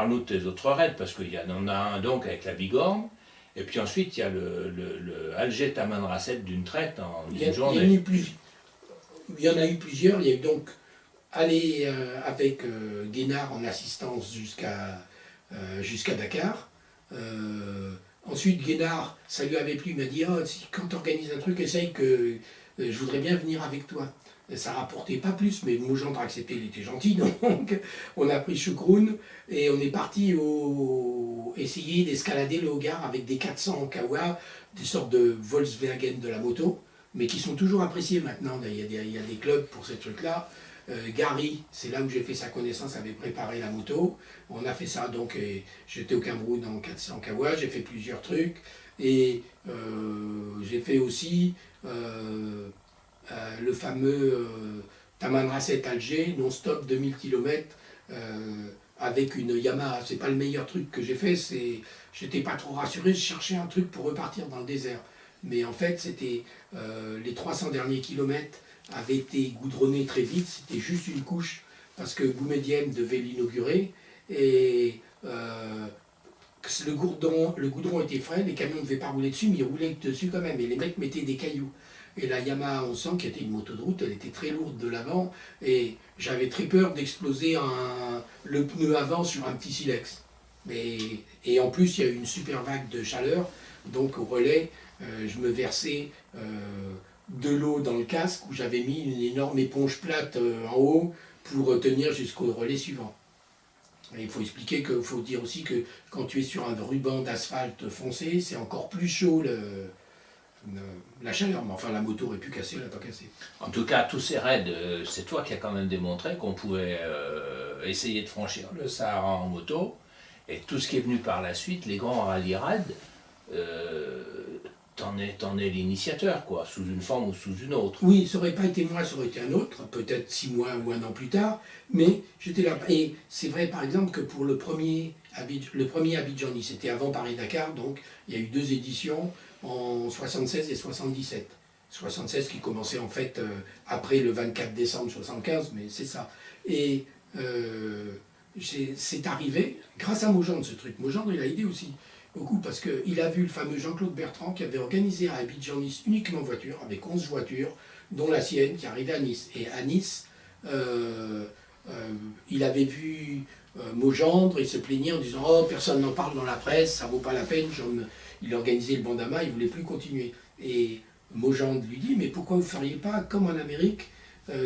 parle-nous de tes autres raids, parce qu'il y en a un donc avec la Bigorne, et puis ensuite il y a le Alger Tamanrasset d'une traite en une journée. Il y en a eu plusieurs. Il y a eu donc aller avec Guénard en assistance jusqu'à Dakar. Ensuite, Guénard, ça lui avait plu, il m'a dit oh, quand tu organises un truc, essaye que je voudrais bien venir avec toi. Ça rapportait pas plus, mais Mogendre a accepté, il était gentil, donc on a pris Choucroune et on est parti essayer d'escalader le Hogar avec des 400 en Kawa, des sortes de Volkswagen de la moto, mais qui sont toujours appréciés maintenant. Il y a des clubs pour ces trucs-là. Gary, c'est là où j'ai fait sa connaissance, avait préparé la moto. On a fait ça, donc j'étais au Cameroun en 400 Kawa, j'ai fait plusieurs trucs. Et j'ai fait aussi le fameux Tamanrasset Alger, non-stop 2000 km avec une Yamaha. C'est pas le meilleur truc que j'ai fait, j'étais pas trop rassuré, je cherchais un truc pour repartir dans le désert. Mais en fait, c'était les 300 derniers kilomètres avait été goudronné très vite, c'était juste une couche, parce que Boumedienne devait l'inaugurer, et le goudron était frais, les camions ne devaient pas rouler dessus, mais ils roulaient dessus quand même, et les mecs mettaient des cailloux. Et la Yamaha 1100, qui était une moto de route, elle était très lourde de l'avant, et j'avais très peur d'exploser le pneu avant sur un petit silex. Et en plus, il y a eu une super vague de chaleur, donc au relais, je me versais de l'eau dans le casque où j'avais mis une énorme éponge plate en haut pour tenir jusqu'au relais suivant. Et il faut expliquer qu'il faut dire aussi que quand tu es sur un ruban d'asphalte foncé, c'est encore plus chaud la chaleur. Mais enfin, la moto aurait pu casser, elle n'a pas cassé. En tout cas, tous ces raids, c'est toi qui as quand même démontré qu'on pouvait essayer de franchir le Sahara en moto. Et tout ce qui est venu par la suite, les grands rallye raids, t'en es l'initiateur, quoi, sous une forme ou sous une autre. Oui, ça n'aurait pas été moi, ça aurait été un autre, peut-être 6 mois ou 1 an plus tard, mais j'étais là. Et c'est vrai, par exemple, que pour le premier Abidjani, c'était avant Paris-Dakar, donc il y a eu 2 éditions en 76 et 77. 76 qui commençait en fait après le 24 décembre 75, mais c'est ça. Et c'est arrivé grâce à Mogendre, ce truc. Mogendre, il a aidé aussi beaucoup parce qu'il a vu le fameux Jean-Claude Bertrand qui avait organisé à Abidjan-Nice uniquement voiture, avec 11 voitures, dont la sienne qui arrivait à Nice. Et à Nice, il avait vu Mogendre, il se plaignait en disant « Oh, personne n'en parle dans la presse, ça vaut pas la peine ». Il organisait le Bandama, il ne voulait plus continuer. Et Mogendre lui dit « Mais pourquoi vous ne feriez pas comme en Amérique,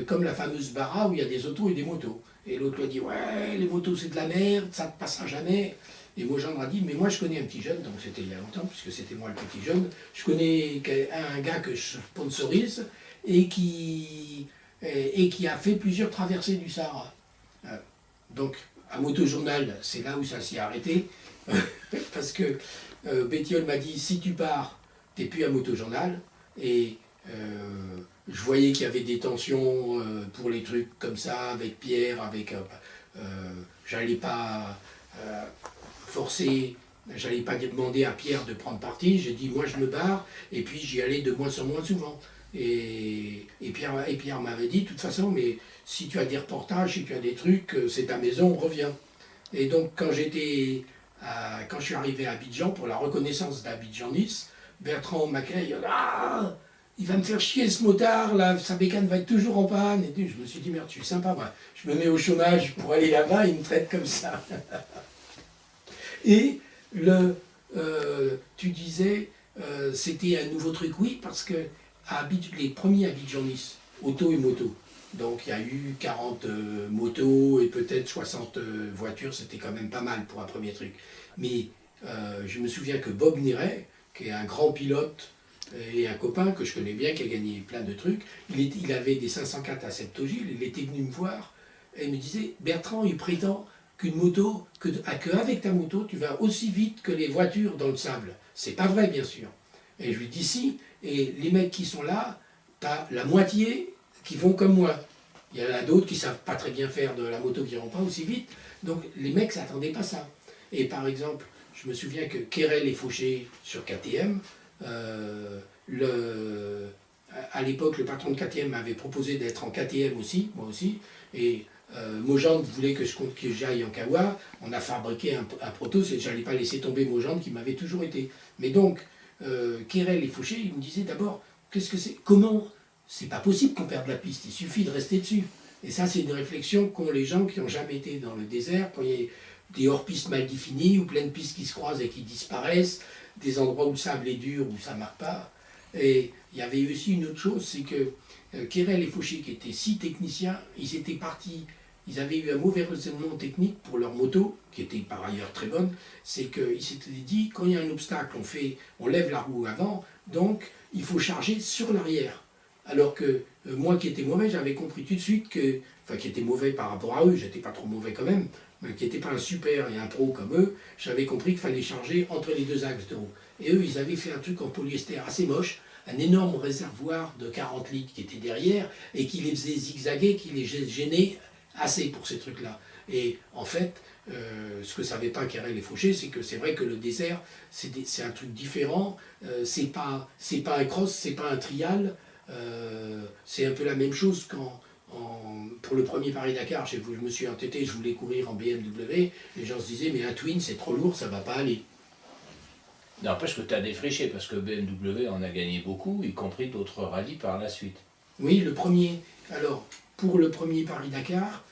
comme la fameuse Barra où il y a des autos et des motos ?» Et l'autre lui a dit « Ouais, les motos c'est de la merde, ça ne passera jamais ». Et Mogendre a dit, mais moi je connais un petit jeune, donc c'était il y a longtemps, puisque c'était moi le petit jeune, je connais un gars que je sponsorise et qui a fait plusieurs traversées du Sahara. Donc, à Motojournal, c'est là où ça s'y est arrêté, parce que Bettiol m'a dit, si tu pars, t'es plus à Motojournal, et je voyais qu'il y avait des tensions pour les trucs comme ça, avec Pierre, j'allais pas forcer, j'allais pas demander à Pierre de prendre parti, j'ai dit moi je me barre, et puis j'y allais de moins en moins souvent. Et Pierre m'avait dit, de toute façon, mais si tu as des reportages, si tu as des trucs, c'est ta maison, reviens. Et donc quand je suis arrivé à Abidjan, pour la reconnaissance d'Abidjan-Nice, Bertrand m'accueille, ah, il va me faire chier ce motard, là, sa bécane va être toujours en panne. Et je me suis dit, merde, je suis sympa, moi. Je me mets au chômage pour aller là-bas, il me traite comme ça. Et tu disais, c'était un nouveau truc, oui, parce que les premiers Abidjan-Nice, auto et moto, donc il y a eu 40 motos et peut-être 60 voitures, c'était quand même pas mal pour un premier truc. Mais je me souviens que Bob Néret, qui est un grand pilote et un copain que je connais bien, qui a gagné plein de trucs, il avait des 504 à Septogil, il était venu me voir et il me disait, Bertrand, il prétend qu'une moto, qu'avec ta moto, tu vas aussi vite que les voitures dans le sable. C'est pas vrai, bien sûr. Et je lui dis si, et les mecs qui sont là, t'as la moitié qui vont comme moi. Il y en a d'autres qui savent pas très bien faire de la moto, qui n'iront pas aussi vite. Donc les mecs s'attendaient pas à ça. Et par exemple, je me souviens que Kérel est fauché sur KTM, à l'époque, le patron de KTM m'avait proposé d'être en KTM aussi, moi aussi, et Mojand voulait que j'aille en Kawa. On a fabriqué un proto, je n'allais pas laisser tomber Mojand qui m'avait toujours été. Mais donc, Kérel et Fauché, ils me disaient d'abord, qu'est-ce que c'est, comment, c'est pas possible qu'on perde la piste, il suffit de rester dessus. Et ça, c'est une réflexion qu'ont les gens qui n'ont jamais été dans le désert, quand il y a des hors-pistes mal définies, ou plein de pistes qui se croisent et qui disparaissent, des endroits où le sable est dur, où ça ne marche pas. Et il y avait aussi une autre chose, c'est que Kérel et Fauché, qui étaient 6 techniciens, ils étaient partis, ils avaient eu un mauvais raisonnement technique pour leur moto, qui était par ailleurs très bonne, c'est qu'ils s'étaient dit, quand il y a un obstacle, on lève la roue avant, donc il faut charger sur l'arrière. Alors que moi qui étais mauvais, j'avais compris tout de suite que, enfin qui était mauvais par rapport à eux, j'étais pas trop mauvais quand même, mais qui n'était pas un super et un pro comme eux, j'avais compris qu'il fallait charger entre les 2 axes de roue. Et eux, ils avaient fait un truc en polyester assez moche, un énorme réservoir de 40 litres qui était derrière, et qui les faisait zigzaguer, qui les gênait assez pour ces trucs-là. Et en fait, ce que ne savaient pas Kérel et Fauché, c'est que c'est vrai que le désert, c'est un truc différent, c'est pas un cross, c'est pas un trial, c'est un peu la même chose pour le premier Paris-Dakar, je me suis entêté, je voulais courir en BMW, les gens se disaient mais un twin c'est trop lourd, ça va pas aller. N'empêche que tu as défriché, parce que BMW en a gagné beaucoup, y compris d'autres rallyes par la suite. Oui, le premier, alors pour le premier Paris-Dakar,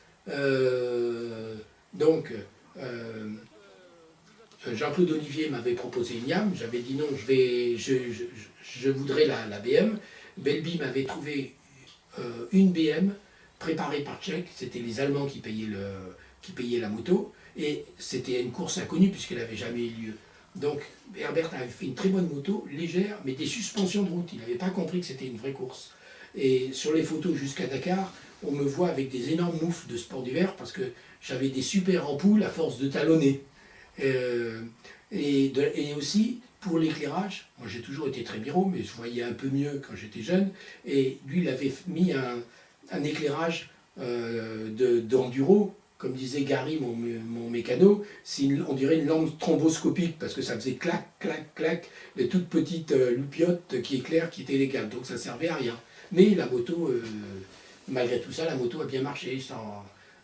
Jean-Claude Olivier m'avait proposé une YAM, j'avais dit non, je voudrais la BM. Belby m'avait trouvé une BM préparée par Tchèque, c'était les Allemands qui payaient la moto, et c'était une course inconnue puisqu'elle n'avait jamais eu lieu. Donc Herbert avait fait une très bonne moto, légère, mais des suspensions de route, il n'avait pas compris que c'était une vraie course. Et sur les photos jusqu'à Dakar, on me voit avec des énormes moufles de sport d'hiver parce que j'avais des super ampoules à force de talonner. Et aussi, pour l'éclairage, moi j'ai toujours été très biro, mais je voyais un peu mieux quand j'étais jeune, et lui il avait mis un éclairage d'enduro, comme disait Gary, mon mécano, on dirait une lampe thromboscopique, parce que ça faisait clac, clac, clac, les toutes petites loupiottes qui éclairent, qui étaient légales, donc ça servait à rien. Mais la moto, malgré tout ça, la moto a bien marché,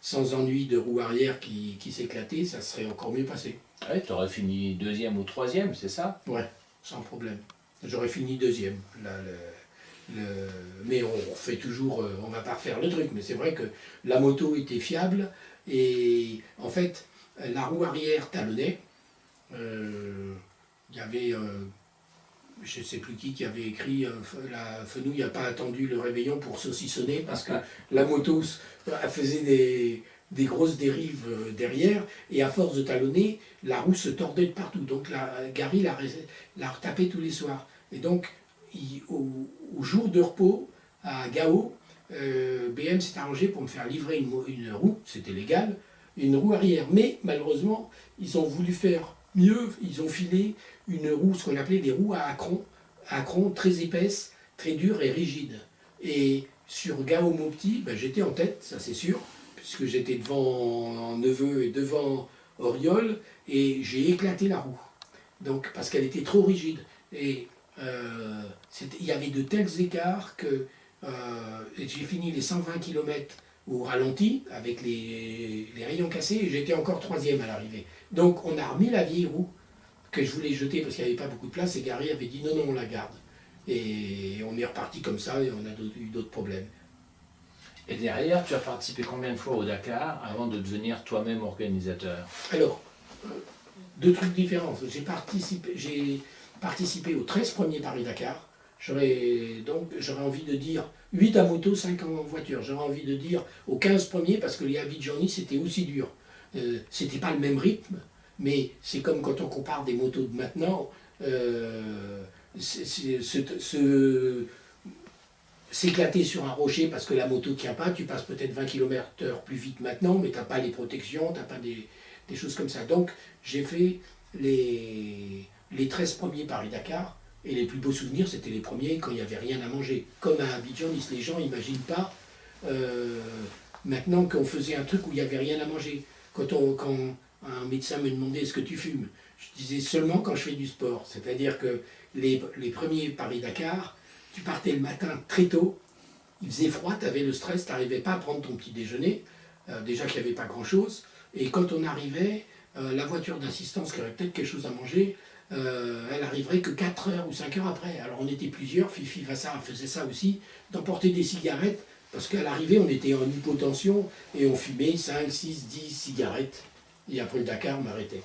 sans ennui de roue arrière qui s'éclatait, ça serait encore mieux passé. Ouais, tu aurais fini 2e ou 3e, c'est ça? Ouais, sans problème. J'aurais fini 2e. Mais on fait toujours, on va pas refaire le truc, mais c'est vrai que la moto était fiable, et en fait, la roue arrière talonnait. Il y avait, je ne sais plus qui avait écrit, la Fenouille n'a pas attendu le réveillon pour saucissonner, parce que la moto faisait des grosses dérives derrière, et à force de talonner, la roue se tordait de partout. Donc Gary la retapait tous les soirs. Et donc, au jour de repos, à Gao, BM s'est arrangé pour me faire livrer une roue, c'était légal, une roue arrière. Mais malheureusement, ils ont voulu faire mieux, ils ont filé une roue, ce qu'on appelait des roues à acron très épaisses, très dures et rigides. Et sur Gao Mopti, ben, j'étais en tête, ça c'est sûr, puisque j'étais devant Neveu et devant Auriol, et j'ai éclaté la roue. Donc, parce qu'elle était trop rigide. Et il y avait de tels écarts que j'ai fini les 120 km au ralenti, avec les rayons cassés, et j'étais encore 3e à l'arrivée. Donc on a remis la vieille roue, que je voulais jeter parce qu'il n'y avait pas beaucoup de place, et Gary avait dit non, non, on la garde. Et on est reparti comme ça, et on a eu d'autres problèmes. Et derrière, tu as participé combien de fois au Dakar avant de devenir toi-même organisateur? Alors, 2 trucs différents. J'ai participé aux 13 premiers Paris-Dakar. J'aurais envie de dire 8 à moto, 5 en voiture. J'aurais envie de dire aux 15 premiers, parce que les Abidjani, c'était aussi dur. C'était pas le même rythme, mais c'est comme quand on compare des motos de maintenant. S'éclater sur un rocher parce que la moto ne tient pas, tu passes peut-être 20 km/h plus vite maintenant, mais tu n'as pas les protections, tu n'as pas des choses comme ça. Donc j'ai fait les 13 premiers Paris-Dakar, et les plus beaux souvenirs, c'était les premiers quand il n'y avait rien à manger. Comme à Abidjan, les gens n'imaginent pas maintenant qu'on faisait un truc où il n'y avait rien à manger. Quand un médecin me demandait est-ce que tu fumes, je disais seulement quand je fais du sport. C'est-à-dire que les premiers Paris-Dakar, tu partais le matin très tôt, il faisait froid, tu avais le stress, tu n'arrivais pas à prendre ton petit déjeuner, déjà qu'il n'y avait pas grand-chose. Et quand on arrivait, la voiture d'assistance qui aurait peut-être quelque chose à manger, elle arriverait que 4 heures ou 5 heures après. Alors on était plusieurs, Fifi Vassar faisait ça aussi, d'emporter des cigarettes, parce qu'à l'arrivée on était en hypotension et on fumait 5, 6, 10 cigarettes. Et après le Dakar, on m'arrêtait.